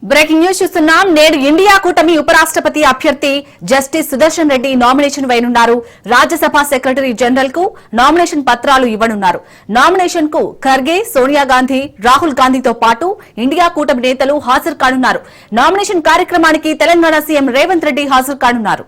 Breaking news చూస్తున్నాం. నేడు India కూటమి ఉపరాష్ట్రపతి అభ్యర్థి జస్టిస్ సుదర్శన్ రెడ్డి నామినేషన్ వేయనున్నారు. రాజ్యసభ సెక్రటరీ జనరల్ కు నామినేషన్ పత్రాలు ఇవ్వనున్నారు. నామినేషన్ కు ఖర్గే, సోనియా గాంధీ, రాహుల్ గాంధీతో పాటు ఇండియా కూటమి నేతలు హాజరు కానున్నారు. నామినేషన్ కార్యక్రమానికి తెలంగాణ సీఎం రేవంత్ రెడ్డి హాజరు కానున్నారు.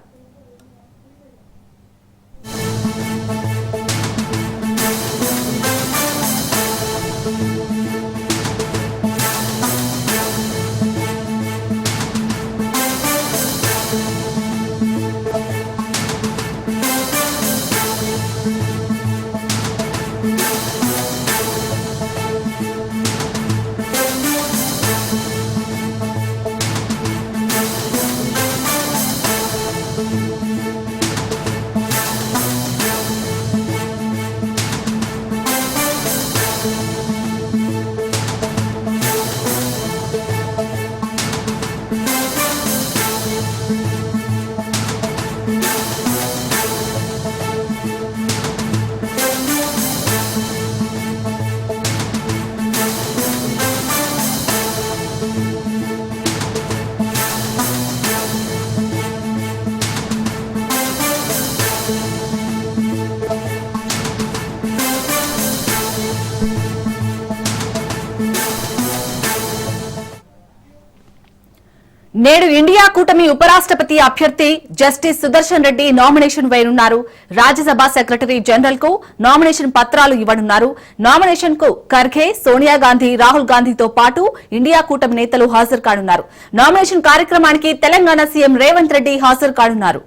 నేడు ఇండియా కూటమి ఉపరాష్ట్రపతి అభ్యర్థి జస్టిస్ సుదర్శన్ రెడ్డి నామినేషన్ వేయనున్నారు. రాజ్యసభ సెక్రటరీ జనరల్ కు నామినేషన్ పత్రాలు ఇవ్వనున్నారు. నామినేషన్ కు ఖర్గే, సోనియా గాంధీ, రాహుల్ గాంధీతో పాటు ఇండియా కూటమి నేతలు హాజరు కానున్నారు. నామినేషన్ కార్యక్రమానికి తెలంగాణ సీఎం రేవంత్ రెడ్డి హాజరు కానున్నారు.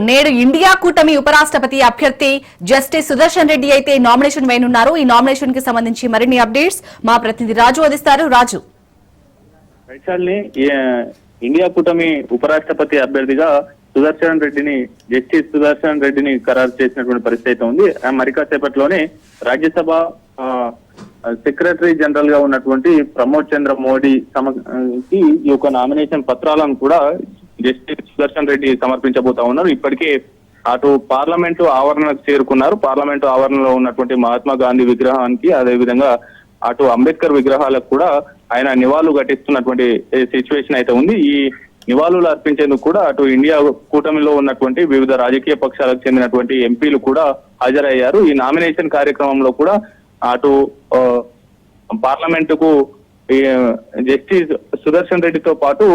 నేడు ఇండియా కూటమి ఉపరాష్ట్రపతి అభ్యర్థి జస్టిస్ సుదర్శన్ రెడ్డి అయితే నామినేషన్ వేయనున్నారు. ఈ నామినేషన్ కి సంబంధించి మరిన్ని అప్డేట్స్ మా ప్రతినిధి రాజు అందిస్తారు. రాజు, ఇండియా కూటమి ఉపరాష్ట్రపతి అభ్యర్థిగా జస్టిస్ సుదర్శన్ రెడ్డిని ఖరారు చేసినటువంటి పరిస్థితి ఉంది. మరి కాసేపట్లోనే రాజ్యసభ సెక్రటరీ జనరల్ గా ఉన్నటువంటి ప్రమోద్ చంద్ర మోడీ ఈ యొక్క నామినేషన్ పత్రాలను కూడా జస్టిస్ సుదర్శన్ రెడ్డి సమర్పించబోతా ఉన్నారు. ఇప్పటికే అటు పార్లమెంటు ఆవరణకు చేరుకున్నారు. పార్లమెంటు ఆవరణలో ఉన్నటువంటి మహాత్మా గాంధీ విగ్రహానికి, అదేవిధంగా అటు అంబేద్కర్ విగ్రహాలకు కూడా ఆయన నివాళులు ఘటిస్తున్నటువంటి సిచ్యువేషన్ అయితే ఉంది. ఈ నివాళులు అర్పించేందుకు కూడా అటు ఇండియా కూటమిలో ఉన్నటువంటి వివిధ రాజకీయ పక్షాలకు చెందినటువంటి ఎంపీలు కూడా హాజరయ్యారు. ఈ నామినేషన్ కార్యక్రమంలో కూడా అటు పార్లమెంటుకు జస్టిస్ సుదర్శన్ రెడ్డితో పాటు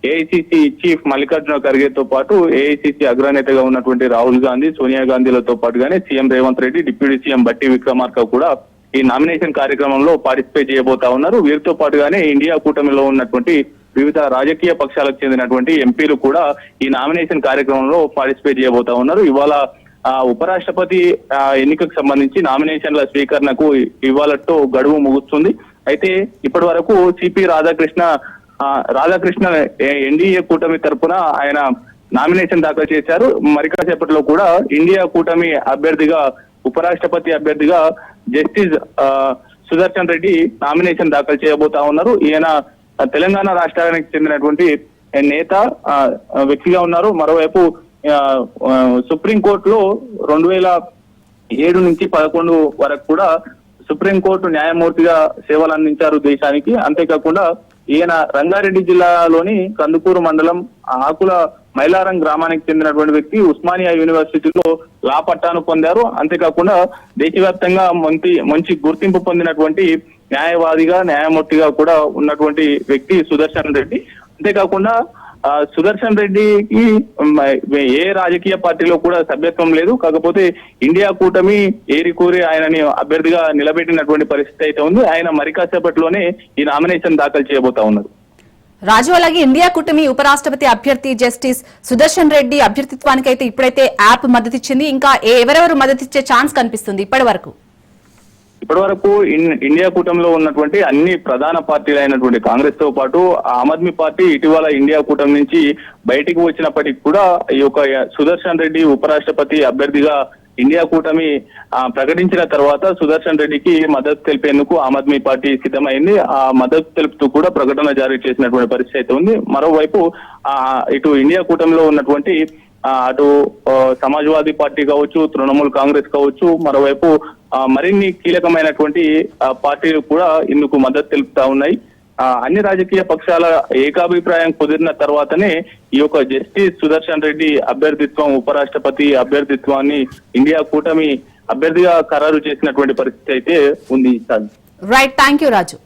ఏఐసిసి చీఫ్ మల్లికార్జున ఖర్గేతో పాటు ఏఐసిసి అగ్రనేతగా ఉన్నటువంటి రాహుల్ గాంధీ, సోనియా గాంధీలతో పాటుగానే CM Revanth Reddy, deputy CM Bhatti Vikramarka కూడా ఈ నామినేషన్ కార్యక్రమంలో పార్టిసిపేట్ చేయబోతా ఉన్నారు. వీరితో పాటుగానే ఇండియా కూటమిలో ఉన్నటువంటి వివిధ రాజకీయ పక్షాలకు చెందినటువంటి ఎంపీలు కూడా ఈ నామినేషన్ కార్యక్రమంలో పార్టిసిపేట్ చేయబోతా ఉన్నారు. ఇవాళ ఉపరాష్ట్రపతి ఎన్నికకు సంబంధించి నామినేషన్ల స్వీకరణకు ఇవాళతో గడువు ముగుస్తుంది. అయితే ఇప్పటి వరకు సిపి రాధాకృష్ణ ఎన్డీఏ కూటమి తరఫున ఆయన నామినేషన్ దాఖలు చేశారు. మరి కాసేపట్లో కూడా ఇండియా కూటమి అభ్యర్థిగా, ఉపరాష్ట్రపతి అభ్యర్థిగా జస్టిస్ సుదర్శన్ రెడ్డి నామినేషన్ దాఖలు చేయబోతా ఉన్నారు. ఈయన తెలంగాణ రాష్ట్రానికి చెందినటువంటి నేత వ్యక్తిగా ఉన్నారు. మరోవైపు సుప్రీంకోర్టులో 2007 నుంచి 2011 వరకు కూడా సుప్రీంకోర్టు న్యాయమూర్తిగా సేవలు అందించారు దేశానికి. అంతేకాకుండా ఈయన రంగారెడ్డి జిల్లాలోని కందుకూరు మండలం ఆకుల మైలారం గ్రామానికి చెందినటువంటి వ్యక్తి. ఉస్మానియా యూనివర్సిటీలో లా పట్టాను పొందారు. అంతేకాకుండా దేశవ్యాప్తంగా మంచి గుర్తింపు పొందినటువంటి న్యాయవాదిగా, న్యాయమూర్తిగా కూడా ఉన్నటువంటి వ్యక్తి సుదర్శన్ రెడ్డి. అంతేకాకుండా సుదర్శన్ రెడ్డికి ఏ రాజకీయ పార్టీలో కూడా సభ్యత్వం లేదు. కాకపోతే ఇండియా కూటమి ఏరికోరి ఆయనని అభ్యర్థిగా నిలబెట్టినటువంటి పరిస్థితి అయితే ఉంది. ఆయన మరి కాసేపట్లోనే ఈ నామినేషన్ దాఖలు చేయబోతా ఉన్నారు. రాజు, అలాగే ఇండియా కూటమి ఉపరాష్ట్రపతి అభ్యర్థి జస్టిస్ సుదర్శన్ రెడ్డి అభ్యర్థిత్వానికి అయితే ఇప్పుడైతే యాప్ మద్దతు ఇచ్చింది. ఇంకా ఎవరెవరు మద్దతు ఇచ్చే ఛాన్స్ కనిపిస్తుంది ఇప్పటి వరకు? ఇండియా కూటమిలో ఉన్నటువంటి అన్ని ప్రధాన పార్టీలైనటువంటి కాంగ్రెస్ తో పాటు ఆమ్ ఆద్మీ పార్టీ ఇటీవల ఇండియా కూటమి నుంచి బయటికి వచ్చినప్పటికీ కూడా ఈ యొక్క సుదర్శన్ రెడ్డి ఉపరాష్ట్రపతి అభ్యర్థిగా ఇండియా కూటమి ప్రకటించిన తర్వాత సుదర్శన్ రెడ్డికి మద్దతు తెలిపేందుకు ఆమ్ ఆద్మీ పార్టీ సిద్ధమైంది. ఆ మద్దతు తెలుపుతూ కూడా ప్రకటన జారీ చేసినటువంటి పరిస్థితి అయితే ఉంది. మరోవైపు ఇటు ఇండియా కూటమిలో ఉన్నటువంటి అటు సమాజ్వాదీ పార్టీ కావచ్చు, తృణమూల్ కాంగ్రెస్ కావచ్చు, మరోవైపు మరిన్ని కీలకమైనటువంటి పార్టీలు కూడా ఇందుకు మద్దతు తెలుపుతా ఉన్నాయి. అన్ని రాజకీయ పక్షాల ఏకాభిప్రాయం కుదిరిన తర్వాతనే ఈ యొక్క జస్టిస్ సుదర్శన్ రెడ్డి అభ్యర్థిత్వం, ఉపరాష్ట్రపతి అభ్యర్థిత్వాన్ని ఇండియా కూటమి అభ్యర్థిగా ఖరారు చేసినటువంటి పరిస్థితి అయితే ఉంది. రైట్, థ్యాంక్ యూ రాజు.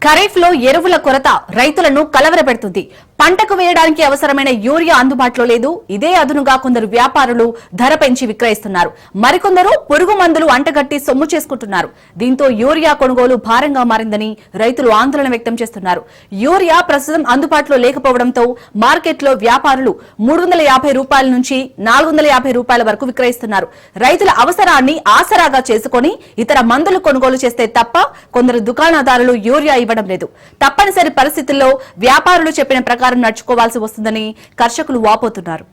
ఖరీఫ్ లో ఎరువుల కొరత రైతులను కలవరపెడుతుంది. పంటకు వేయడానికి అవసరమైన యూరియా అందుబాటులో లేదు. ఇదే అదునుగా కొందరు వ్యాపారులు ధర పెంచి విక్రయిస్తున్నారు. మరికొందరు పురుగు మందులు అంటగట్టి సొమ్ము చేసుకుంటున్నారు. దీంతో యూరియా కొనుగోలు భారంగా మారిందని రైతులు ఆందోళన వ్యక్తం చేస్తున్నారు. యూరియా ప్రస్తుతం అందుబాటులో లేకపోవడంతో మార్కెట్లో వ్యాపారులు 350 రూపాయల నుంచి 450 రూపాయల వరకు విక్రయిస్తున్నారు. రైతుల అవసరాన్ని ఆసరాగా చేసుకుని ఇతర మందులు కొనుగోలు చేస్తే తప్ప కొందరు దుకాణదారులు యూరియా ఇవ్వడం లేదు. తప్పనిసరి పరిస్థితుల్లో వ్యాపారులు చెప్పిన ప్రకారం నడుచుకోవాల్సి వస్తుందని కర్షకులు వాపోతున్నారు.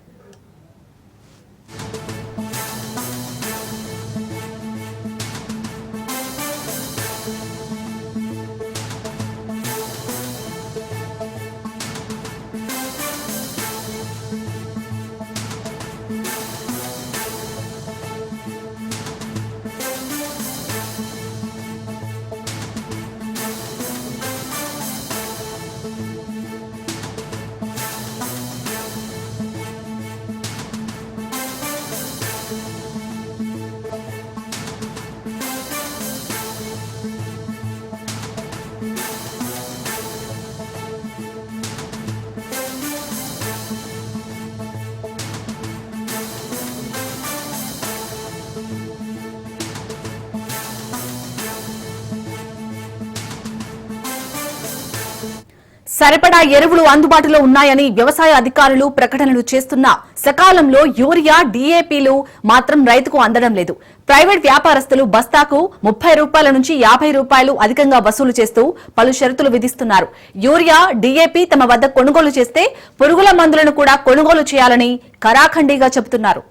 సరిపడా ఎరువులు అందుబాటులో ఉన్నాయని వ్యవసాయ అధికారులు ప్రకటనలు చేస్తున్నా సకాలంలో యూరియా, డీఏపీలు మాత్రం రైతుకు అందడం లేదు. ప్రైవేట్ వ్యాపారస్తులు బస్తాకు 30 రూపాయల నుంచి 50 రూపాయలు అధికంగా వసూలు చేస్తూ పలు షరతులు విధిస్తున్నారు. యూరియా, డీఏపీ తమ వద్ద కొనుగోలు చేస్తే పురుగుల మందులను కూడా కొనుగోలు చేయాలని కరాఖండిగా చెబుతున్నారు.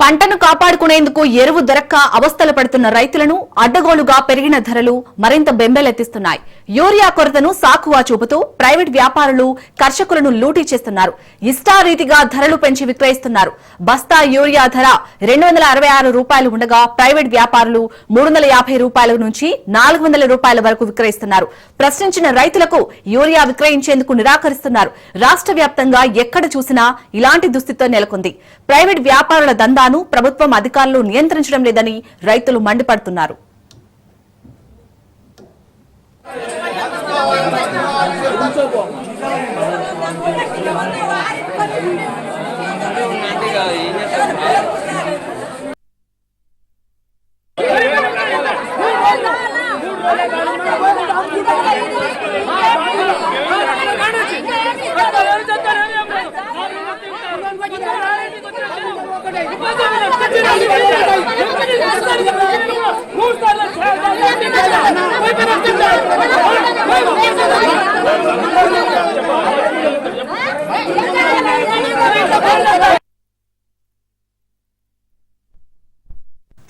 పంటను కాపాడుకునేందుకు ఎరువు దొరక్క అవస్థలు పడుతున్న రైతులను అడ్డగోలుగా పెరిగిన ధరలు మరింత బెంబేలెత్తిస్తున్నాయి. యూరియా కొరతను సాకువా చూపుతూ ప్రైవేట్ వ్యాపారులు కర్షకులను లూటీ చేస్తున్నారు. ఇష్టారీతిగా ధరలు పెంచి విక్రయిస్తున్నారు. బస్తా యూరియా ధర 266 రూపాయలు ఉండగా ప్రైవేట్ వ్యాపారులు 350 రూపాయల నుంచి 400 రూపాయల వరకు విక్రయిస్తున్నారు. ప్రశ్నించిన రైతులకు యూరియా విక్రయించేందుకు నిరాకరిస్తున్నారు. రాష్ట్ర వ్యాప్తంగా ఎక్కడ చూసినా ఇలాంటి దుస్థితితో నెలకొంది. ప్రైవేట్ వ్యాపారుల దందాను ప్రభుత్వం అధికారులు నియంత్రించడం లేదని రైతులు మండిపడుతున్నారు.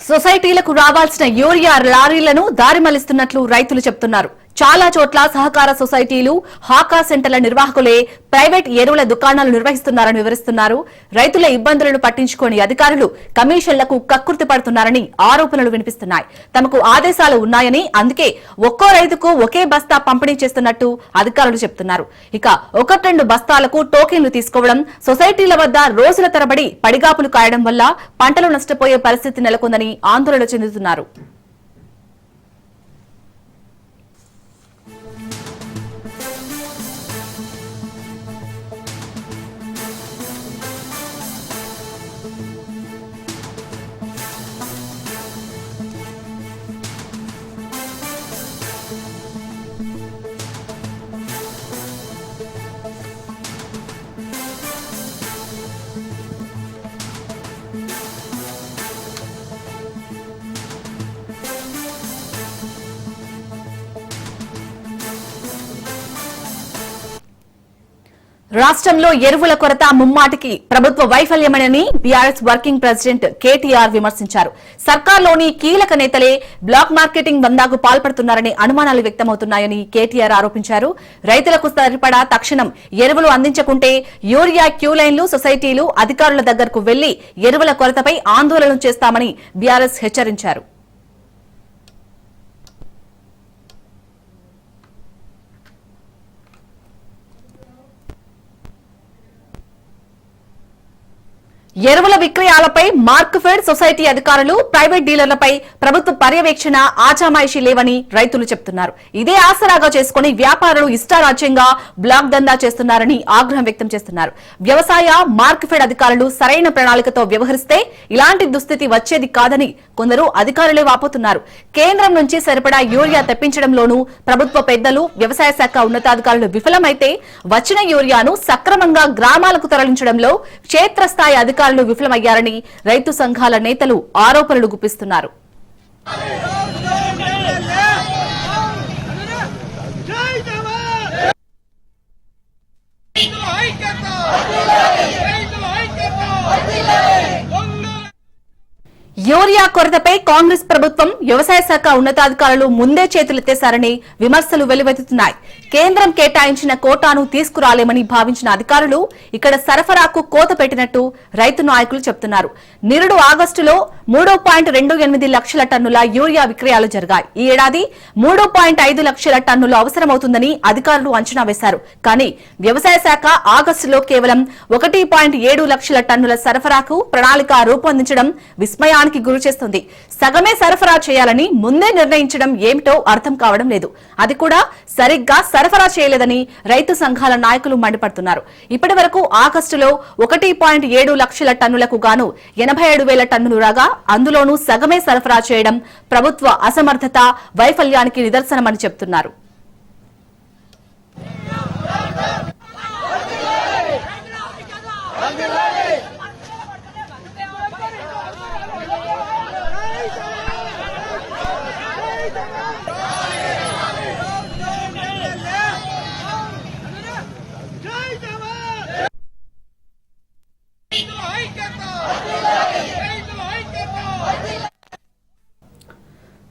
సొసైటీలకు రావాల్సిన యూరియా లారీలను దారి మళ్లిస్తున్నట్లు రైతులు చెబుతున్నారు. చాలా చోట్ల సహకార సొసైటీలు, హాకా సెంటర్ల నిర్వాహకులే ప్రైవేట్ ఎరువుల దుకాణాలు నిర్వహిస్తున్నారని వివరిస్తున్నారు. రైతుల ఇబ్బందులను పట్టించుకోని అధికారులు కమిషన్లకు కక్కుర్తి పడుతున్నారని ఆరోపణలు వినిపిస్తున్నాయి. తమకు ఆదేశాలు ఉన్నాయని, అందుకే ఒక్కో రైతుకు ఒకే బస్తా పంపిణీ చేస్తున్నట్టు అధికారులు చెబుతున్నారు. ఇక 1-2 బస్తాలకు టోకెన్లు తీసుకోవడం, సొసైటీల వద్ద రోజుల తరబడి పడిగాపులు కాయడం వల్ల పంటలు నష్టపోయే పరిస్థితి నెలకొందని ఆందోళన చెందుతున్నారు. రాష్ట్రంలో ఎరువుల కొరత ముమ్మాటికి ప్రభుత్వ వైఫల్యమని బీఆర్ఎస్ వర్కింగ్ ప్రెసిడెంట్ కేటీఆర్ విమర్శించారు. సర్కార్లోని కీలక నేతలే బ్లాక్ మార్కెటింగ్ దందాకు పాల్పడుతున్నారనే అనుమానాలు వ్యక్తమవుతున్నాయని కేటీఆర్ ఆరోపించారు. రైతులకు సరిపడా తక్షణం ఎరువులు అందించకుంటే యూరియా క్యూలైన్లు, సొసైటీలు అధికారుల దగ్గరకు వెళ్లి ఎరువుల కొరతపై ఆందోళన చేస్తామని బీఆర్ఎస్ హెచ్చరించారు. ఎరువుల విక్రయాలపై మార్క్ఫెడ్ సొసైటీ అధికారులు, ప్రైవేట్ డీలర్లపై ప్రభుత్వ పర్యవేక్షణ ఆచామాయిషీ లేవని రైతులు చెబుతున్నారు. ఇదే ఆసరాగా చేసుకుని వ్యాపారులు ఇష్టారాజ్యంగా బ్లాక్ దందా చేస్తున్నారని ఆగ్రహం వ్యక్తం చేస్తున్నారు. వ్యవసాయ మార్క్ఫెడ్ అధికారులు సరైన ప్రణాళికతో వ్యవహరిస్తే ఇలాంటి దుస్థితి వచ్చేది కాదని కొందరు అధికారులే వాపోతున్నారు. కేంద్రం నుంచి సరిపడా యూరియా తెప్పించడంలోనూ ప్రభుత్వ పెద్దలు, వ్యవసాయ శాఖ ఉన్నతాధికారులు విఫలమైతే వచ్చిన యూరియాను సక్రమంగా గ్రామాలకు తరలించడంలో క్షేత్రస్థాయి అధికారులు విఫలమయ్యారని రైతు సంఘాల నేతలు ఆరోపణలు గుప్పిస్తున్నారు. యూరియా కొరతపై కాంగ్రెస్ ప్రభుత్వం, వ్యవసాయ శాఖ ఉన్నతాధికారులు ముందే చేతులెత్తేశారని విమర్శలు వెల్లువెత్తుతున్నాయి. కేంద్రం కేటాయించిన కోటాను తీసుకురాలేమని భావించిన అధికారులు ఇక్కడ సరఫరాకు కోత పెట్టినట్టు రైతు నాయకులు చెబుతున్నారు. నిరుడు ఆగస్టులో 3.28 లక్షల టన్నుల యూరియా విక్రయాలు జరిగాయి. ఈ ఏడాది 3.5 లక్షల టన్నులు అవసరమవుతుందని అధికారులు అంచనా వేశారు. కానీ వ్యవసాయ శాఖ ఆగస్టులో కేవలం 1.7 లక్షల టన్నుల సరఫరాకు ప్రణాళిక రూపొందించడం విస్మయానికి గురి చేస్తుంది. సగమే సరఫరా చేయాలని ముందే నిర్ణయించడం ఏమిటో అర్థం కావడం లేదు. అది కూడా సరిగ్గా సరఫరా చేయలేదని రైతు సంఘాల నాయకులు మండిపడుతున్నారు. ఇప్పటి వరకు ఆగస్టులో 1.7 లక్షల టన్నులకు గాను 87,000 టన్నులు రాగా అందులోనూ సగమే సరఫరా చేయడం ప్రభుత్వ అసమర్థత, వైఫల్యానికి నిదర్శనమని చెబుతున్నారు.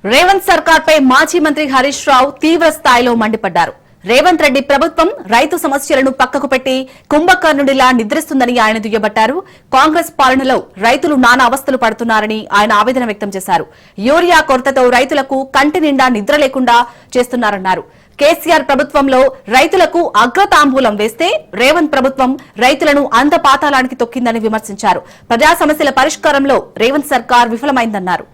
రేవంత్ సర్కార్ పై మాజీ మంత్రి హరీష్ రావు తీవ్ర స్థాయిలో మండిపడ్డారు. రేవంత్ రెడ్డి ప్రభుత్వం రైతు సమస్యలను పక్కకు పెట్టి కుంభకర్ణుడిలా నిద్రిస్తుందని ఆయన దుయ్యబట్టారు. కాంగ్రెస్ పాలనలో రైతులు నానా అవస్థలు పడుతున్నారని ఆయన ఆవేదన వ్యక్తం చేశారు. యూరియా కొరతతో రైతులకు కంటి నిండా నిద్ర లేకుండా చేస్తున్నారన్నారు. కేసీఆర్ ప్రభుత్వంలో రైతులకు అగ్రతాంబూలం వేస్తే రేవంత్ ప్రభుత్వం రైతులను అంధపాతాళానికి తొక్కిందని విమర్శించారు. ప్రజా సమస్యల పరిష్కారంలో రేవంత్ సర్కార్ విఫలమైందన్నారు.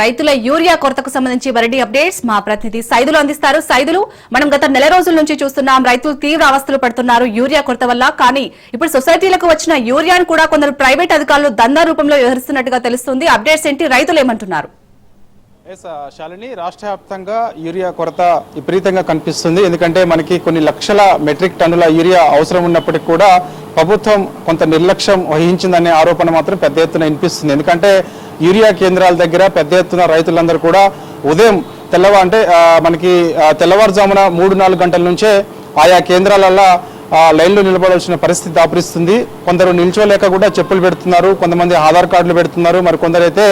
రైతుల యూరియా కొరతకు సంబంధించి మరిన్ని అప్డేట్స్ మా ప్రతినిధి సైదులు అందిస్తారు. సైదులు, మనం గత నెల రోజుల నుంచి చూస్తున్నాం రైతులు తీవ్ర అవస్థలు పడుతున్నారు యూరియా కొరత వల్ల. కానీ ఇప్పుడు సొసైటీలకు వచ్చిన యూరియాను కూడా కొందరు ప్రైవేట్ అధికారులు దందా రూపంలో వ్యవహరిస్తున్నట్టుగా తెలుస్తుంది. అప్డేట్స్ ఏంటి, రైతులు ఏమంటున్నారు? శాలిని, రాష్ట్ర వ్యాప్తంగా యూరియా కొరత విపరీతంగా కనిపిస్తుంది. ఎందుకంటే మనకి కొన్ని లక్షల మెట్రిక్ టన్నుల యూరియా అవసరం ఉన్నప్పటికీ కూడా ప్రభుత్వం కొంత నిర్లక్ష్యం వహించిందనే ఆరోపణ మాత్రం పెద్ద ఎత్తున వినిపిస్తుంది. ఎందుకంటే యూరియా కేంద్రాల దగ్గర పెద్ద ఎత్తున రైతులందరూ కూడా ఉదయం మనకి తెల్లవారుజామున 3-4 గంటల నుంచే ఆయా కేంద్రాలలో లైన్లో నిలబడాల్సిన పరిస్థితి దాపురిస్తుంది. కొందరు నిల్చోలేక కూడా చెప్పులు పెడుతున్నారు, కొంతమంది ఆధార్ కార్డులు పెడుతున్నారు, మరి కొందరైతే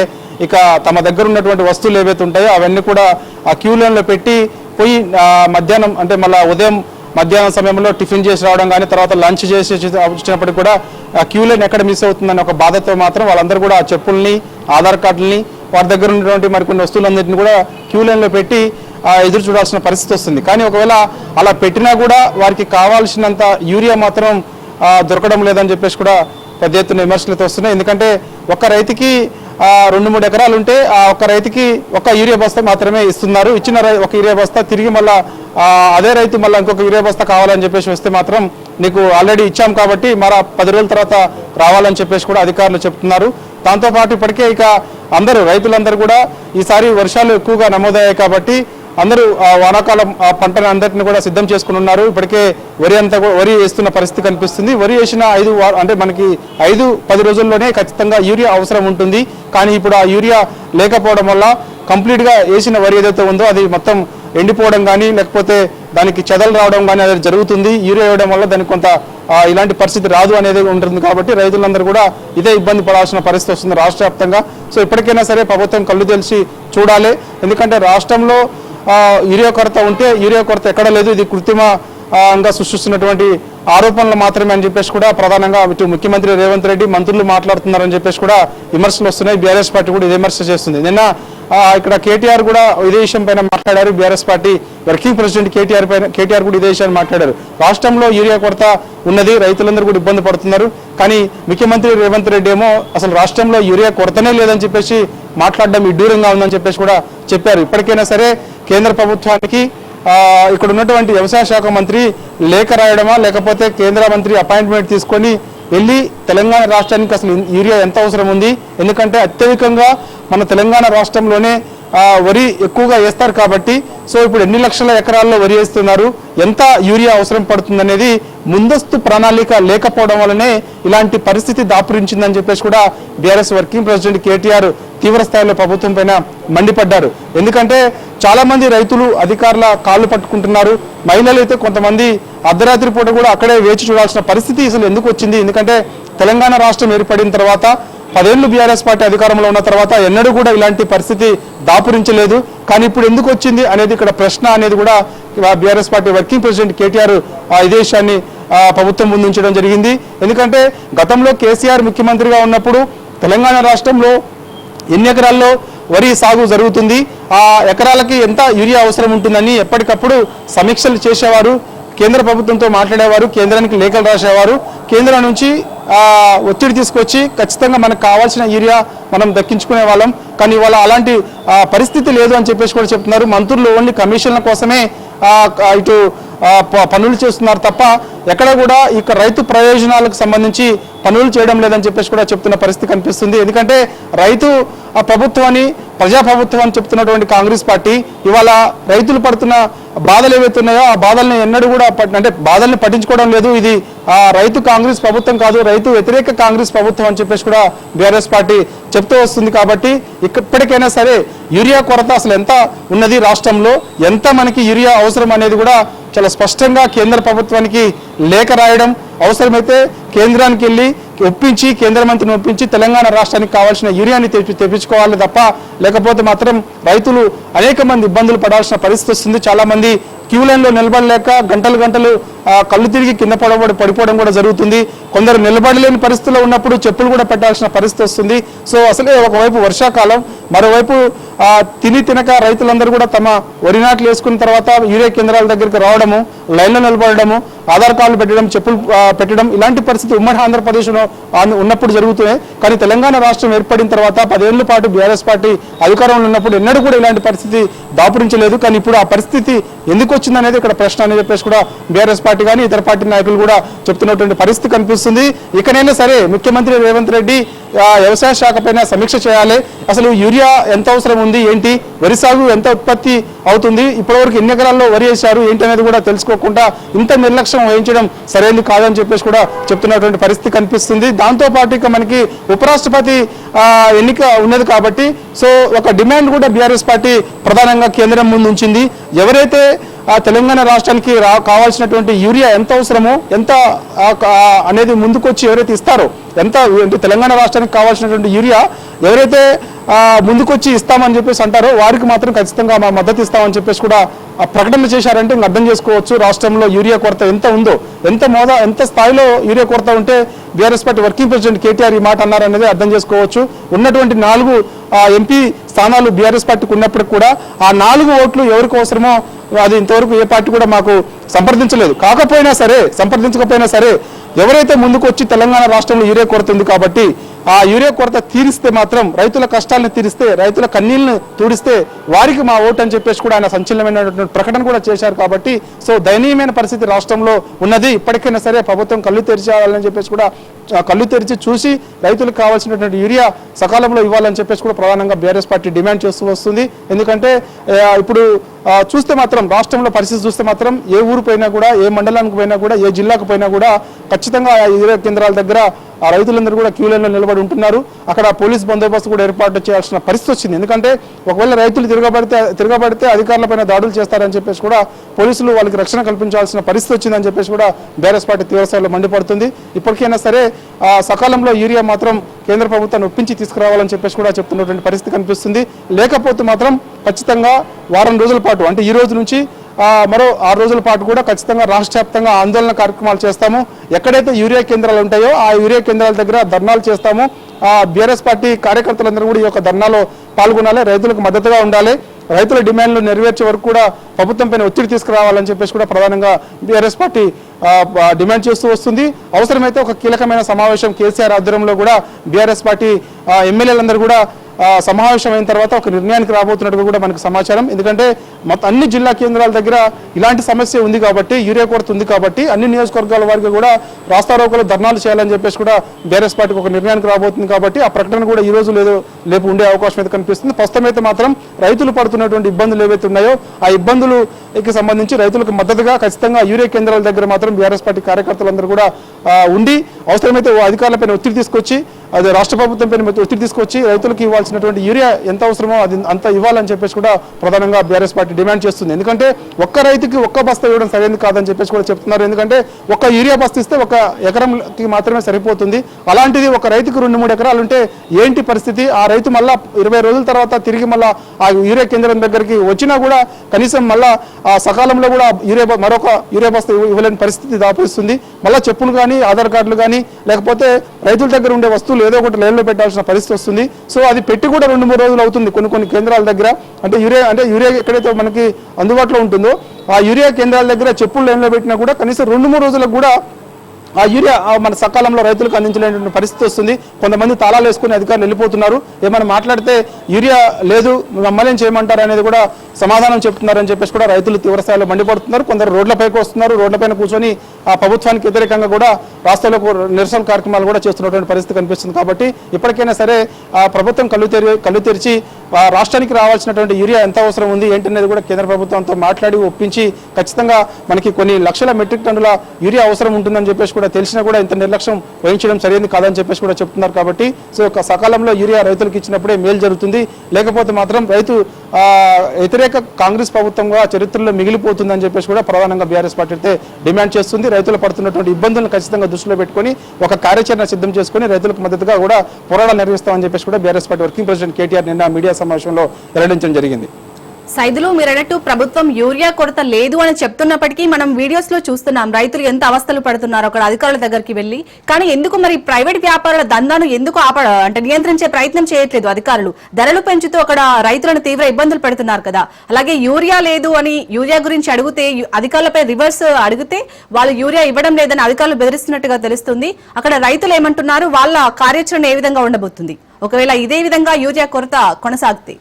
ఇక తమ దగ్గర ఉన్నటువంటి వస్తువులు ఏవైతే ఉంటాయో అవన్నీ కూడా ఆ క్యూ లైన్లో పెట్టి పోయి మధ్యాహ్నం అంటే మధ్యాహ్నం సమయంలో టిఫిన్ చేసి రావడం కానీ తర్వాత లంచ్ చేసి వచ్చినప్పటికీ కూడా ఆ క్యూ లైన్ ఎక్కడ మిస్ అవుతుందని ఒక బాధతో మాత్రం వాళ్ళందరూ కూడా ఆ చెప్పుల్ని, ఆధార్ కార్డుల్ని, వారి దగ్గర ఉన్నటువంటి మరికొన్ని వస్తువులందరినీ కూడా క్యూ లైన్లో పెట్టి ఎదురు చూడాల్సిన పరిస్థితి వస్తుంది. కానీ ఒకవేళ అలా పెట్టినా కూడా వారికి కావాల్సినంత యూరియా మాత్రం దొరకడం లేదని చెప్పేసి కూడా పెద్ద ఎత్తున విమర్శలతో వస్తున్నాయి. ఎందుకంటే ఒక రైతుకి 2-3 ఎకరాలు ఉంటే ఆ ఒక్క రైతుకి ఒక యూరియా బస్తా మాత్రమే ఇస్తున్నారు. ఇచ్చిన ఒక యూరియా బస్తా తిరిగి మళ్ళీ అదే రైతు మళ్ళీ ఇంకొక యూరియా బస్తా కావాలని చెప్పేసి వస్తే మాత్రం నీకు ఆల్రెడీ ఇచ్చాం కాబట్టి మరో 10 రోజుల తర్వాత రావాలని చెప్పేసి కూడా అధికారులు చెప్తున్నారు. దాంతోపాటు ఇప్పటికే ఇక రైతులందరూ కూడా ఈసారి వర్షాలు ఎక్కువగా నమోదయ్యాయి కాబట్టి అందరూ వానాకాలం పంటను అందరినీ కూడా సిద్ధం చేసుకుని ఉన్నారు. ఇప్పటికే వరి వేస్తున్న పరిస్థితి కనిపిస్తుంది. వరి వేసిన 5-10 రోజుల్లోనే ఖచ్చితంగా యూరియా అవసరం ఉంటుంది. కానీ ఇప్పుడు ఆ యూరియా లేకపోవడం వల్ల కంప్లీట్గా వేసిన వరి ఏదైతే ఉందో అది మొత్తం ఎండిపోవడం కానీ లేకపోతే దానికి చెదలు రావడం కానీ అది జరుగుతుంది. యూరియా వేయడం వల్ల దానికి కొంత ఇలాంటి పరిస్థితి రాదు అనేది ఉంటుంది. కాబట్టి రైతులందరూ కూడా ఇదే ఇబ్బంది పడాల్సిన పరిస్థితి వస్తుంది రాష్ట్ర వ్యాప్తంగా. సో ఇప్పటికైనా సరే ప్రభుత్వం కళ్ళు తెలిసి చూడాలి. ఎందుకంటే రాష్ట్రంలో యూరియా కొరత ఉంటే యూరియా కొరత ఎక్కడ లేదు, ఇది కృత్రిమంగా సృష్టిస్తున్నటువంటి ఆరోపణలు మాత్రమే అని చెప్పేసి కూడా ప్రధానంగా ఇటు ముఖ్యమంత్రి రేవంత్ రెడ్డి మంత్రులు మాట్లాడుతున్నారని చెప్పేసి కూడా విమర్శలు వస్తున్నాయి. బీఆర్ఎస్ పార్టీ కూడా ఇదే విమర్శ చేస్తుంది. నిన్న ఇక్కడ కేటీఆర్ కూడా ఇదే విషయం పైన మాట్లాడారు. BRS party working president KTR కూడా ఇదే విషయాన్ని మాట్లాడారు. రాష్ట్రంలో యూరియా కొరత ఉన్నది, రైతులందరూ కూడా ఇబ్బంది పడుతున్నారు. కానీ ముఖ్యమంత్రి రేవంత్ రెడ్డి ఏమో అసలు రాష్ట్రంలో యూరియా కొరతనే లేదని చెప్పేసి మాట్లాడడం విడ్డూరంగా ఉందని చెప్పేసి కూడా చెప్పారు. ఇప్పటికైనా సరే కేంద్ర ప్రభుత్వానికి ఇక్కడ ఉన్నటువంటి వ్యవసాయ శాఖ మంత్రి లేఖ రాయడమా లేకపోతే కేంద్ర మంత్రి అపాయింట్మెంట్ తీసుకొని వెళ్ళి తెలంగాణ రాష్ట్రానికి అసలు యూరియా ఎంత అవసరం ఉంది, ఎందుకంటే అత్యధికంగా మన తెలంగాణ రాష్ట్రంలోనే వరి ఎక్కువగా వేస్తారు కాబట్టి సో ఇప్పుడు ఎన్ని లక్షల ఎకరాల్లో వరి వేస్తున్నారు, ఎంత యూరియా అవసరం పడుతుందనేది ముందస్తు ప్రణాళిక లేకపోవడం వల్లనే ఇలాంటి పరిస్థితి దాపురించిందని చెప్పేసి కూడా బీఆర్ఎస్ వర్కింగ్ ప్రెసిడెంట్ కేటీఆర్ తీవ్ర స్థాయిలో ప్రభుత్వం పైన మండిపడ్డారు. ఎందుకంటే చాలా మంది రైతులు అధికారుల కాళ్ళు పట్టుకుంటున్నారు. మహిళలు అయితే కొంతమంది అర్ధరాత్రి పూట కూడా అక్కడే వేచి చూడాల్సిన పరిస్థితి అసలు ఎందుకు వచ్చింది? ఎందుకంటే తెలంగాణ రాష్ట్రం ఏర్పడిన తర్వాత 10 ఏళ్లు బీఆర్ఎస్ పార్టీ అధికారంలో ఉన్న తర్వాత ఎన్నడూ కూడా ఇలాంటి పరిస్థితి దాపురించలేదు. కానీ ఇప్పుడు ఎందుకు వచ్చింది అనేది ఇక్కడ ప్రశ్న అనేది కూడా BRS party working president KTR ఇదే విషయాన్ని ప్రభుత్వం ముందు ఉంచడం జరిగింది. ఎందుకంటే గతంలో కేసీఆర్ ముఖ్యమంత్రిగా ఉన్నప్పుడు తెలంగాణ రాష్ట్రంలో ఎన్ని ఎకరాల్లో వరి సాగు జరుగుతుంది. ఆ ఎకరాలకి ఎంత యూరియా అవసరం ఉంటుందని ఎప్పటికప్పుడు సమీక్షలు చేసేవారు, కేంద్ర ప్రభుత్వంతో మాట్లాడేవారు, కేంద్రానికి లేఖలు రాసేవారు. కేంద్రం నుంచి ఒత్తిడి తీసుకొచ్చి ఖచ్చితంగా మనకు కావాల్సిన యూరియా మనం దక్కించుకునే వాళ్ళం. కానీ ఇవాళ అలాంటి పరిస్థితి లేదు అని చెప్పేసి కూడా చెప్తున్నారు. మంత్రులు ఓన్లీ కమిషన్ల కోసమే ఇటు పనులు చేస్తున్నారు తప్ప ఎక్కడ కూడా ఇక రైతు ప్రయోజనాలకు సంబంధించి పనులు చేయడం లేదని చెప్పేసి కూడా చెప్తున్న పరిస్థితి కనిపిస్తుంది. ఎందుకంటే రైతు ప్రభుత్వాన్ని ప్రజాప్రభుత్వం అని చెప్తున్నటువంటి కాంగ్రెస్ పార్టీ ఇవాళ రైతులు పడుతున్న బాధలు ఏవైతే ఉన్నాయో ఆ బాధల్ని ఎన్నడూ కూడా అంటే బాధల్ని పట్టించుకోవడం లేదు. ఇది రైతు కాంగ్రెస్ ప్రభుత్వం కాదు, రైతు వ్యతిరేక కాంగ్రెస్ ప్రభుత్వం అని చెప్పేసి కూడా బీఆర్ఎస్ పార్టీ చెప్తూ వస్తుంది. కాబట్టి ఇప్పటికైనా సరే యూరియా కొరత అసలు ఎంత ఉన్నది రాష్ట్రంలో, ఎంత మనకి యూరియా అవసరం అనేది కూడా చాలా స్పష్టంగా కేంద్ర ప్రభుత్వానికి లేఖ రాయడం, అవసరమైతే కేంద్రానికి వెళ్ళి ఒప్పించి కేంద్ర మంత్రిని ఒప్పించి తెలంగాణ రాష్ట్రానికి కావాల్సిన యూరియాని తెప్పించుకోవాలి తప్ప లేకపోతే మాత్రం రైతులు అనేక మంది ఇబ్బందులు పడాల్సిన పరిస్థితి వస్తుంది. చాలా మంది క్యూ లైన్లో నిలబడలేక గంటలు కళ్ళు తిరిగి కింద పడిపోవడం కూడా జరుగుతుంది. కొందరు నిలబడలేని పరిస్థితిలో ఉన్నప్పుడు చెప్పులు కూడా పెట్టాల్సిన పరిస్థితి వస్తుంది. సో అసలే ఒకవైపు వర్షాకాలం, మరోవైపు తినక రైతులందరూ కూడా తమ వరి నాట్లు వేసుకున్న తర్వాత యూరియా కేంద్రాల దగ్గరికి రావడము, లైన్లో నిలబడము, ఆధార్ కార్డులు పెట్టడం, చెప్పులు పెట్టడం, ఇలాంటి పరిస్థితి ఉమ్మడి ఆంధ్రప్రదేశ్లో ఉన్నప్పుడు జరుగుతున్నాయి. కానీ తెలంగాణ రాష్ట్రం ఏర్పడిన తర్వాత 10 ఏళ్ల పాటు బీఆర్ఎస్ పార్టీ అధికారంలో ఉన్నప్పుడు ఎన్నడూ కూడా ఇలాంటి పరిస్థితి దాపురించలేదు. కానీ ఇప్పుడు ఆ పరిస్థితి ఎందుకు వచ్చిందనేది ఇక్కడ ప్రశ్న అని చెప్పేసి కూడా బీఆర్ఎస్ పార్టీ కానీ ఇతర పార్టీ నాయకులు కూడా చెప్తున్నటువంటి పరిస్థితి కనిపిస్తుంది. ఇకనైనా సరే ముఖ్యమంత్రి రేవంత్ రెడ్డి వ్యవసాయ శాఖ పైన సమీక్ష చేయాలి. అసలు యూరియా ఎంత అవసరం ఉంది, ఏంటి, వరి సాగు ఎంత ఉత్పత్తి అవుతుంది, ఇప్పటివరకు ఎన్ని ఎకరాల్లో వరి వేశారు ఏంటి అనేది కూడా తెలుసుకోకుండా ఇంత నిర్లక్ష్యం వహించడం సరైనది కాదని చెప్పేసి కూడా చెప్తున్నటువంటి పరిస్థితి కనిపిస్తుంది. దాంతో పాటు ఇక మనకి ఉపరాష్ట్రపతి ఎన్నిక ఉన్నది కాబట్టి సో ఒక డిమాండ్ కూడా బీఆర్ఎస్ పార్టీ ప్రధానంగా కేంద్రం ముందు ఉంచింది. ఎవరైతే తెలంగాణ రాష్ట్రానికి కావాల్సినటువంటి యూరియా ఎంత అవసరమో ఎంత అనేది ముందుకొచ్చి ఎవరైతే ఇస్తారో, ఎంత అంటే తెలంగాణ రాష్ట్రానికి కావాల్సినటువంటి యూరియా ఎవరైతే ముందుకొచ్చి ఇస్తామని చెప్పేసి అంటారో వారికి మాత్రం ఖచ్చితంగా మా మద్దతు ఇస్తామని చెప్పేసి కూడా ప్రకటన చేశారంటే ఇంకా అర్థం చేసుకోవచ్చు రాష్ట్రంలో యూరియా కొరత ఎంత ఉందో, ఎంత స్థాయిలో యూరియా కొరత ఉంటే BRS party working president KTR ఈ మాట అన్నారనేది అర్థం చేసుకోవచ్చు. ఉన్నటువంటి 4 ఎంపీ స్థానాలు బీఆర్ఎస్ పార్టీకి ఉన్నప్పటికి కూడా ఆ 4 ఓట్లు ఎవరికి అవసరమో అది ఇంతవరకు ఏ పార్టీ కూడా మాకు సంప్రదించలేదు. సంప్రదించకపోయినా సరే ఎవరైతే ముందుకు వచ్చి తెలంగాణ రాష్ట్రంలో యూరియా కొరత ఉంది కాబట్టి ఆ యూరియా కొరత తీరిస్తే మాత్రం, రైతుల కష్టాలను తీరిస్తే, రైతుల కన్నీళ్లను తూడిస్తే వారికి మా ఓటు అని చెప్పేసి కూడా ఆయన సంచలనమైనటువంటి ప్రకటన కూడా చేశారు. కాబట్టి సో దయనీయమైన పరిస్థితి రాష్ట్రంలో ఉన్నది. ఇప్పటికైనా సరే ప్రభుత్వం కళ్ళు తెరిచేయాలని చెప్పేసి కూడా కళ్ళు తెరిచి చూసి రైతులకు కావాల్సినటువంటి యూరియా సకాలంలో ఇవ్వాలని చెప్పేసి కూడా ప్రధానంగా బీఆర్ఎస్ పార్టీ డిమాండ్ చేస్తూ వస్తుంది. ఎందుకంటే ఇప్పుడు చూస్తే మాత్రం రాష్ట్రంలో పరిస్థితి చూస్తే మాత్రం ఏ ఊరు పోయినా కూడా, ఏ మండలానికి పోయినా కూడా, ఏ జిల్లాకు పోయినా కూడా ఖచ్చితంగా యూరియా కేంద్రాల దగ్గర ఆ రైతులందరూ కూడా క్యూ లైన్లో నిలబడి ఉంటున్నారు. అక్కడ పోలీస్ బందోబస్తు కూడా ఏర్పాటు చేయాల్సిన పరిస్థితి వచ్చింది. ఎందుకంటే ఒకవేళ రైతులు తిరగబడితే అధికారులపైన దాడులు చేస్తారని చెప్పేసి కూడా పోలీసులు వాళ్ళకి రక్షణ కల్పించాల్సిన పరిస్థితి వచ్చిందని చెప్పేసి కూడా బీఆర్ఎస్ పార్టీ తీవ్రస్థాయిలో మండిపడుతుంది. ఇప్పటికైనా సరే సకాలంలో యూరియా మాత్రం కేంద్ర ప్రభుత్వాన్ని ఒప్పించి తీసుకురావాలని చెప్పేసి కూడా చెప్తున్నటువంటి పరిస్థితి కనిపిస్తుంది. లేకపోతే మాత్రం ఖచ్చితంగా వారం రోజుల పాటు, అంటే ఈ రోజు నుంచి మరో 6 రోజుల పాటు కూడా ఖచ్చితంగా రాష్ట్ర వ్యాప్తంగా ఆందోళన కార్యక్రమాలు చేస్తాము. ఎక్కడైతే యూరియా కేంద్రాలు ఉంటాయో ఆ యూరియా కేంద్రాల దగ్గర ధర్నాలు చేస్తాము. బీఆర్ఎస్ పార్టీ కార్యకర్తలందరూ కూడా ఈ యొక్క ధర్నాలో పాల్గొనాలి, రైతులకు మద్దతుగా ఉండాలి, రైతుల డిమాండ్లు నెరవేర్చే వరకు కూడా ప్రభుత్వం పైన ఒత్తిడి తీసుకురావాలని చెప్పేసి కూడా ప్రధానంగా బీఆర్ఎస్ పార్టీ డిమాండ్ చేస్తూ వస్తుంది. అవసరమైతే ఒక కీలకమైన సమావేశం కేసీఆర్ ఆధ్వర్యంలో కూడా బీఆర్ఎస్ పార్టీ ఎమ్మెల్యేలందరూ కూడా సమావేశం అయిన తర్వాత ఒక నిర్ణయానికి రాబోతున్నట్టుగా కూడా మనకు సమాచారం. ఎందుకంటే అన్ని జిల్లా కేంద్రాల దగ్గర ఇలాంటి సమస్య ఉంది కాబట్టి, యూరియా కొరత ఉంది కాబట్టి అన్ని నియోజకవర్గాల వారికి కూడా రాస్తారోకోలు ధర్నాలు చేయాలని చెప్పేసి కూడా బీఆర్ఎస్ పార్టీకి ఒక నిర్ణయానికి రాబోతుంది. కాబట్టి ఆ ప్రకటన కూడా ఈ రోజు రేపు ఉండే అవకాశం అయితే కనిపిస్తుంది. ప్రస్తుతం అయితే మాత్రం రైతులు పడుతున్నటువంటి ఇబ్బందులు ఏవైతే ఉన్నాయో ఆ ఇబ్బందులకి సంబంధించి రైతులకు మద్దతుగా ఖచ్చితంగా యూరియా కేంద్రాల దగ్గర మాత్రం బీఆర్ఎస్ పార్టీ కార్యకర్తలందరూ కూడా ఉండి అవసరమైతే అధికారులపైన ఒత్తిడి తీసుకొచ్చి, అది రాష్ట్ర ప్రభుత్వం పైన ఒత్తిడి తీసుకొచ్చి రైతులకు ఇవ్వాల్సినటువంటి యూరియా ఎంత అవసరమో అది అంత ఇవ్వాలని చెప్పేసి కూడా ప్రధానంగా బీఆర్ఎస్ పార్టీ డిమాండ్ చేస్తుంది. ఎందుకంటే ఒక్క రైతుకి ఒక్క బస్తా ఇవ్వడం సరైనది కాదని చెప్పేసి కూడా చెప్తున్నారు. ఎందుకంటే ఒక్క యూరియా బస్తా ఇస్తే 1 ఎకరంకి మాత్రమే సరిపోతుంది. అలాంటిది ఒక రైతుకు 2-3 ఎకరాలు ఉంటే ఏంటి పరిస్థితి? ఆ రైతు మళ్ళా 20 రోజుల తర్వాత తిరిగి మళ్ళా ఆ యూరియా కేంద్రం దగ్గరికి వచ్చినా కూడా కనీసం మళ్ళా ఆ సకాలంలో కూడా మరొక యూరియా బస్తా ఇవ్వలేని పరిస్థితి దాపురిస్తుంది. మళ్ళీ చెప్పులు కానీ, ఆధార్ కార్డులు కానీ, లేకపోతే రైతుల దగ్గర ఉండే వస్తువులు ట్రక్కులు ఏదో ఒకటి లైన్లో పెట్టాల్సిన పరిస్థితి వస్తుంది. సో అది పెట్టి కూడా 2-3 రోజులు అవుతుంది కొన్ని కేంద్రాల దగ్గర. అంటే యూరియా ఎక్కడైతే మనకి అందుబాటులో ఉంటుందో ఆ యూరియా కేంద్రాల దగ్గర చెప్పులు లైన్లో పెట్టినా కూడా కనీసం 2-3 రోజులకు కూడా ఆ యూరియా మన సకాలంలో రైతులకు అందించలేనటువంటి పరిస్థితి వస్తుంది. కొంతమంది తాళాలు వేసుకుని అధికారులు వెళ్ళిపోతున్నారు. ఏమైనా మాట్లాడితే యూరియా లేదు మమ్మల్ని ఏం చేయమంటారు అనేది కూడా సమాధానం చెప్తున్నారని చెప్పేసి కూడా రైతులు తీవ్రస్థాయిలో మండిపడుతున్నారు. కొందరు రోడ్లపైకి వస్తున్నారు. రోడ్లపైన కూర్చొని ఆ ప్రభుత్వానికి వ్యతిరేకంగా కూడా రాష్ట్రాలకు నిరసన కార్యక్రమాలు కూడా చేస్తున్నటువంటి పరిస్థితి కనిపిస్తుంది. కాబట్టి ఇప్పటికైనా సరే ఆ ప్రభుత్వం కళ్ళు తెరిచి రాష్ట్రానికి రావాల్సినటువంటి యూరియా ఎంత అవసరం ఉంది ఏంటనేది కూడా కేంద్ర ప్రభుత్వంతో మాట్లాడి ఒప్పించి ఖచ్చితంగా మనకి కొన్ని లక్షల మెట్రిక్ టన్నుల యూరియా అవసరం ఉంటుందని చెప్పేసి కూడా తెలిసినా కూడా ఇంత నిర్లక్ష్యం వహించడం సరైనది కాదని చెప్పేసి కూడా చెప్తున్నారు. కాబట్టి సో సకాలంలో యూరియా రైతులకు ఇచ్చినప్పుడే మేలు జరుగుతుంది. లేకపోతే మాత్రం రైతు వ్యతిరేక కాంగ్రెస్ ప్రభుత్వంగా చరిత్రలో మిగిలిపోతుందని చెప్పేసి కూడా ప్రధానంగా బీఆర్ఎస్ పార్టీ అయితే డిమాండ్ చేస్తుంది. రైతులు పడుతున్నటువంటి ఇబ్బందులను ఖచ్చితంగా దృష్టిలో పెట్టుకొని ఒక కార్యాచరణ సిద్ధం చేసుకుని రైతులకు మద్దతుగా కూడా పోరాటాలు నిర్వహిస్తామని చెప్పేసి కూడా BRS party working president KTR నిన్న మీడియా సమావేశంలో వెల్లడించడం జరిగింది. సైదులు మీరు అన్నట్టు ప్రభుత్వం యూరియా కొరత లేదు అని చెప్తున్నప్పటికీ మనం వీడియోస్ లో చూస్తున్నాం రైతులు ఎంత అవస్థలు పడుతున్నారు అక్కడ అధికారుల దగ్గరికి వెళ్లి. కానీ ఎందుకు మరి ప్రైవేట్ వ్యాపారుల దందాను ఎందుకు అంటే నియంత్రించే ప్రయత్నం చేయట్లేదు అధికారులు? ధరలు పెంచుతూ అక్కడ రైతులను తీవ్ర ఇబ్బందులు పెడుతున్నారు కదా. అలాగే యూరియా లేదు అని యూరియా గురించి అడిగితే అధికారులపై రివర్స్ అడిగితే వాళ్ళు యూరియా ఇవ్వడం లేదని అధికారులు బెదిరిస్తున్నట్టుగా తెలుస్తుంది. అక్కడ రైతులు ఏమంటున్నారు, వాళ్ళ కార్యాచరణ ఏ విధంగా ఉండబోతుంది ఒకవేళ ఇదే విధంగా యూరియా కొరత కొనసాగితే?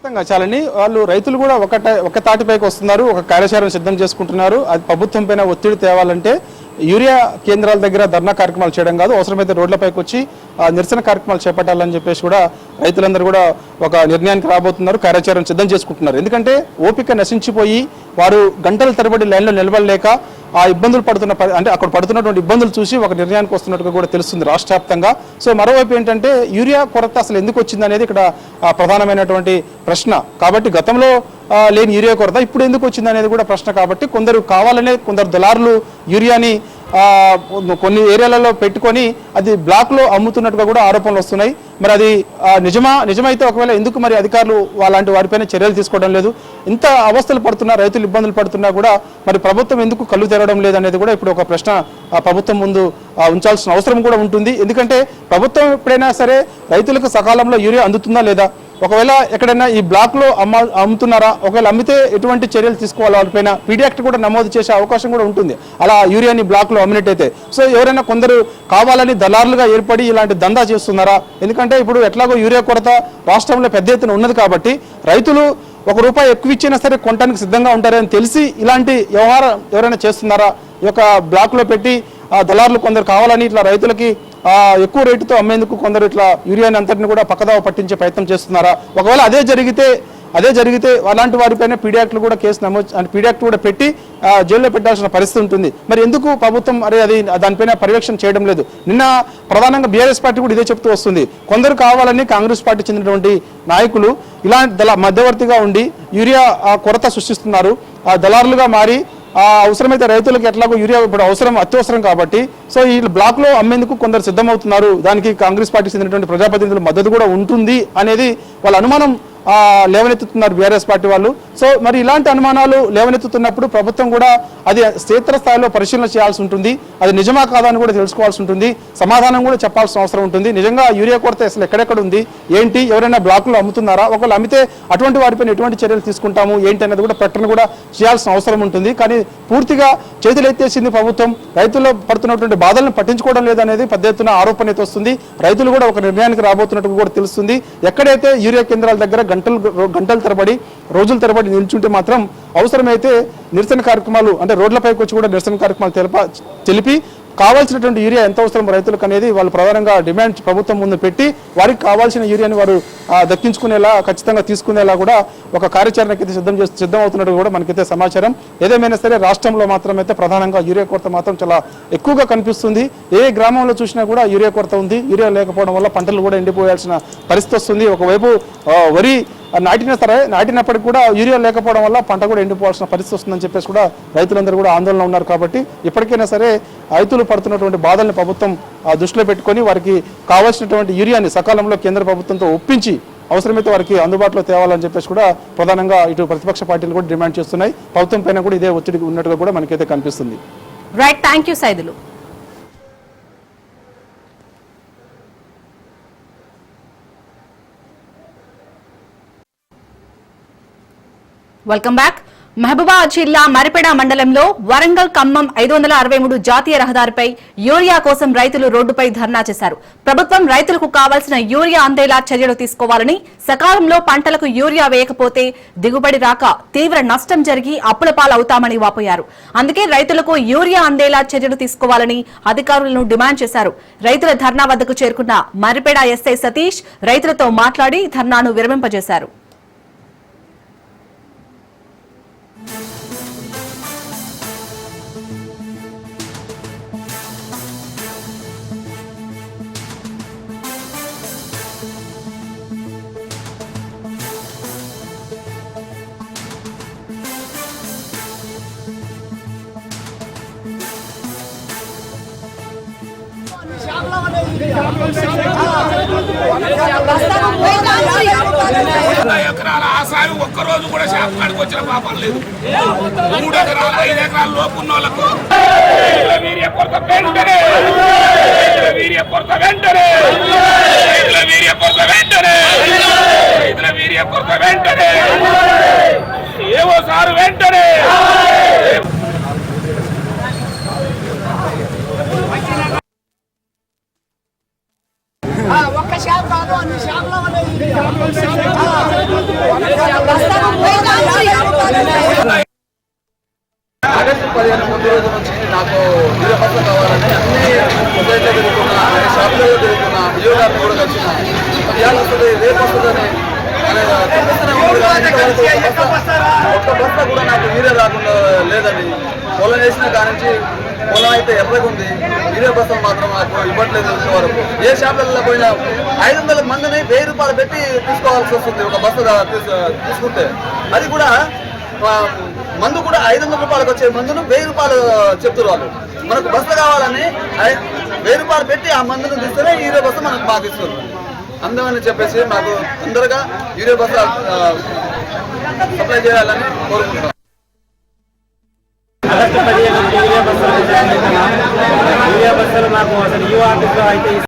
ఖచ్చితంగా చాలని వాళ్ళు రైతులు కూడా ఒక తాటిపైకి వస్తున్నారు. ఒక కార్యాచరణ సిద్ధం చేసుకుంటున్నారు. అది ప్రభుత్వం పైన ఒత్తిడి తేవాలంటే యూరియా కేంద్రాల దగ్గర ధర్నా కార్యక్రమాలు చేయడం కాదు, అవసరమైతే రోడ్లపైకి వచ్చి నిరసన కార్యక్రమాలు చేపట్టాలని చెప్పేసి కూడా రైతులందరూ కూడా ఒక నిర్ణయానికి రాబోతున్నారు. కార్యాచరణ సిద్ధం చేసుకుంటున్నారు. ఎందుకంటే ఓపిక నశించిపోయి వారు గంటల తరబడి లైన్లో నిలబడలేక ఆ ఇబ్బందులు అంటే అక్కడ పడుతున్నటువంటి ఇబ్బందులు చూసి ఒక నిర్ణయానికి వస్తున్నట్టుగా కూడా తెలుస్తుంది రాష్ట్ర వ్యాప్తంగా. సో మరోవైపు ఏంటంటే యూరియా కొరత అసలు ఎందుకు వచ్చింది అనేది ఇక్కడ ప్రధానమైనటువంటి ప్రశ్న. కాబట్టి గతంలో లేని యూరియా కొరత ఇప్పుడు ఎందుకు వచ్చింది అనేది కూడా ప్రశ్న. కాబట్టి కొందరు కావాలనే కొందరు దళారులు యూరియాని కొన్ని ఏరియాలలో పెట్టుకొని అది బ్లాక్లో అమ్ముతున్నట్టుగా కూడా ఆరోపణలు వస్తున్నాయి. మరి అది నిజమైతే ఒకవేళ ఎందుకు మరి అధికారులు అలాంటి వారిపైన చర్యలు తీసుకోవడం లేదు? ఇంత అవస్థలు పడుతున్నా రైతులు ఇబ్బందులు పడుతున్నా కూడా మరి ప్రభుత్వం ఎందుకు కళ్ళు తెరవడం లేదనేది కూడా ఇప్పుడు ఒక ప్రశ్న ప్రభుత్వం ముందు ఉంచాల్సిన అవసరం కూడా ఉంటుంది. ఎందుకంటే ప్రభుత్వం ఎప్పుడైనా సరే రైతులకు సకాలంలో యూరియా అందుతుందా లేదా, ఒకవేళ ఎక్కడైనా ఈ బ్లాక్లో అమ్ముతున్నారా, ఒకవేళ అమ్మితే ఎటువంటి చర్యలు తీసుకోవాలి వాళ్ళపైన పీడీ యాక్ట్ కూడా నమోదు చేసే అవకాశం కూడా ఉంటుంది అలా యూరియాని బ్లాక్లో అమ్మినట్టయితే. సో ఎవరైనా కొందరు కావాలని దళారులుగా ఏర్పడి ఇలాంటి దందా చేస్తున్నారా? ఎందుకంటే ఇప్పుడు ఎట్లాగో యూరియా కొరత రాష్ట్రంలో పెద్ద ఎత్తున ఉన్నది కాబట్టి రైతులు ₹1 ఎక్కువ ఇచ్చినా సరే కొనడానికి సిద్ధంగా ఉంటారని తెలిసి ఇలాంటి వ్యవహారం ఎవరైనా చేస్తున్నారా? ఈ యొక్క బ్లాక్లో పెట్టి దళారులు కొందరు కావాలని ఇట్లా రైతులకి ఎక్కువ రేటుతో అమ్మేందుకు కొందరు ఇట్లా యూరియాని అంతటిని కూడా పక్కదావ పట్టించే ప్రయత్నం చేస్తున్నారా? ఒకవేళ అదే జరిగితే అలాంటి వారిపైన పీడీ యాక్ట్లు కూడా కేసు నమోదు అంటే పీడీ యాక్ట్ కూడా పెట్టి జైల్లో పెట్టాల్సిన పరిస్థితి ఉంటుంది. మరి ఎందుకు ప్రభుత్వం అది దానిపైన పర్యవేక్షణ చేయడం లేదు? నిన్న ప్రధానంగా బీఆర్ఎస్ పార్టీ కూడా ఇదే చెప్తూ వస్తుంది. కొందరు కావాలని కాంగ్రెస్ పార్టీ చెందినటువంటి నాయకులు ఇలాంటి మధ్యవర్తిగా ఉండి యూరియా కొరత సృష్టిస్తున్నారు. దళారులుగా మారి అవసరమైతే రైతులకు ఎట్లాగో యూరియా ఇప్పుడు అత్యవసరం కాబట్టి సో ఈ బ్లాక్లో అమ్మేందుకు కొందరు సిద్ధమవుతున్నారు. దానికి కాంగ్రెస్ పార్టీకి చెందినటువంటి ప్రజాప్రతినిధుల మద్దతు కూడా ఉంటుంది అనేది వాళ్ళ అనుమానం లేవనెత్తుతున్నారు బీఆర్ఎస్ పార్టీ వాళ్ళు. సో మరి ఇలాంటి అనుమానాలు లేవనెత్తుతున్నప్పుడు ప్రభుత్వం కూడా అది క్షేత్రస్థాయిలో పరిశీలన చేయాల్సి ఉంటుంది. అది నిజమా కాదా అని కూడా తెలుసుకోవాల్సి ఉంటుంది. సమాధానం కూడా చెప్పాల్సిన అవసరం ఉంటుంది. నిజంగా యూరియా కొరత అసలు ఎక్కడెక్కడ ఉంది ఏంటి, ఎవరైనా బ్లాక్లో అమ్ముతున్నారా, ఒకవేళ అమ్మితే అటువంటి వారిపైన ఎటువంటి చర్యలు తీసుకుంటాము ఏంటి అనేది కూడా ప్రకటన కూడా చేయాల్సిన అవసరం ఉంటుంది. కానీ పూర్తిగా చేతులు ఎత్తేసింది ప్రభుత్వం. రైతుల్లో పడుతున్నటువంటి బాధలను పట్టించుకోవడం లేదనేది పెద్ద ఎత్తున ఆరోపణ అయితే వస్తుంది. రైతులు కూడా ఒక నిర్ణయానికి రాబోతున్నట్టు కూడా తెలుస్తుంది. ఎక్కడైతే యూరియా కేంద్రాల దగ్గర గంటల తరబడి రోజుల తరబడి నిల్చుంటే మాత్రం అవసరమైతే నిరసన కార్యక్రమాలు అంటే రోడ్లపైకి వచ్చి కూడా నిరసన కార్యక్రమాలు తెలిపి కావాల్సినటువంటి యూరియా ఎంత అవసరం రైతులకు అనేది వాళ్ళు ప్రధానంగా డిమాండ్ ప్రభుత్వం ముందు పెట్టి వారికి కావాల్సిన యూరియాని వారు దక్కించుకునేలా ఖచ్చితంగా తీసుకునేలా కూడా ఒక కార్యాచరణకి సిద్ధం అవుతున్నట్టు కూడా మనకైతే సమాచారం. ఏదేమైనా సరే రాష్ట్రంలో మాత్రమైతే ప్రధానంగా యూరియా కొరత మాత్రం చాలా ఎక్కువగా కనిపిస్తుంది. ఏ గ్రామంలో చూసినా కూడా యూరియా కొరత ఉంది. యూరియా లేకపోవడం వల్ల పంటలు కూడా ఎండిపోయాల్సిన పరిస్థితి వస్తుంది. ఒకవైపు వరి నాటినప్పటికీ కూడా యూరియా లేకపోవడం వల్ల పంట కూడా ఎండిపోవాల్సిన పరిస్థితి వస్తుందని చెప్పేసి కూడా రైతులందరూ కూడా ఆందోళన ఉన్నారు. కాబట్టి ఇప్పటికైనా సరే రైతులు పడుతున్నటువంటి బాధల్ని ప్రభుత్వం దృష్టిలో పెట్టుకొని వారికి కావాల్సినటువంటి యూరియాని సకాలంలో కేంద్ర ప్రభుత్వంతో ఒప్పించి అవసరమైతే వారికి అందుబాటులో తేవాలని చెప్పేసి కూడా ప్రధానంగా ఇటు ప్రతిపక్ష పార్టీలు కూడా డిమాండ్ చేస్తున్నాయి. ప్రభుత్వం పైన కూడా ఇదే ఒత్తిడి ఉన్నట్టుగా కూడా మనకైతే కనిపిస్తుంది. Right, thank you Saidulu. Welcome back. Mahabubabad జిల్లా మరిపెడ మండలంలో వరంగల్ ఖమ్మం 563 జాతీయ రహదారిపై యూరియా కోసం రైతులు రోడ్డుపై ధర్నా చేశారు. ప్రభుత్వం రైతులకు కావాల్సిన యూరియా అందేలా చర్యలు తీసుకోవాలని, సకాలంలో పంటలకు యూరియా వేయకపోతే దిగుబడి రాక తీవ్ర నష్టం జరిగి అప్పుల పాలవుతామని వాపోయారు. అందుకే రైతులకు యూరియా అందేలా చర్యలు తీసుకోవాలని అధికారులను డిమాండ్ చేశారు. రైతుల ధర్నా వద్దకు చేరుకున్న మరిపెడ ఎస్ఐ సతీష్ రైతులతో మాట్లాడి ధర్నాను విరమింపజేశారు. ఎకరాల ఆసారి ఒక్కరోజు కూడా షాప్ కాడికి వచ్చిన పాపం లేదు. 3 ఎకరాలు 5 ఎకరాల లోపు ఉన్న వాళ్ళకు వీర్య కొరత వెంటనే వీర్య కొరత వెంటనే వీర్య కొరత వెంటనే వీర్య కొరత వెంటనే ఏవో సారు వెంటనే ఒక్క షాప్ కాదు అన్ని షాపుల ఆగస్టు 15 ముందు రోజు నుంచి నాకు యూరియా కావాలని అన్ని సొసైటీలో తిరుగుతున్నా, అన్ని షాపులలో తిరుగుతున్నా, విజయవాడలో కూడా వచ్చిన ఇవాళ వస్తుంది, రేపు వస్తుందని చూపిస్తూనే ఉంది. కానీ ఒక్క బస్తా కూడా నాకు యూరియా రాకుండా లేదండి. పొలం వేసిన కానించి పొలం అయితే ఎర్రగా ఉంది, యూరియా బస్తాలు మాత్రం నాకు ఇవ్వట్లేదు. వరకు ఏ షాపులలో పోయినా 500 మందిని 1000 రూపాయలు పెట్టి తీసుకోవాల్సి వస్తుంది ఒక బస్తా తీసుకుంటే. అది కూడా మందు కూడా 500 రూపాయలకు వచ్చే మందును 1000 రూపాయలు చెప్తారు వాళ్ళు. మనకు బస్సు కావాలని 1000 రూపాయలు పెట్టి ఆ మందును తీస్తేనే యూరియా బస్సు మనకు బాగా ఇస్తుంది. అందుకని చెప్పేసి మాకు తొందరగా యూరియా బస్సు సప్లై చేయాలని కోరుకుంటున్నాం. ఆగస్టు 15 యూరియా బస్సులు మాకు అసలు యూ ఆఫీస్లో అయితే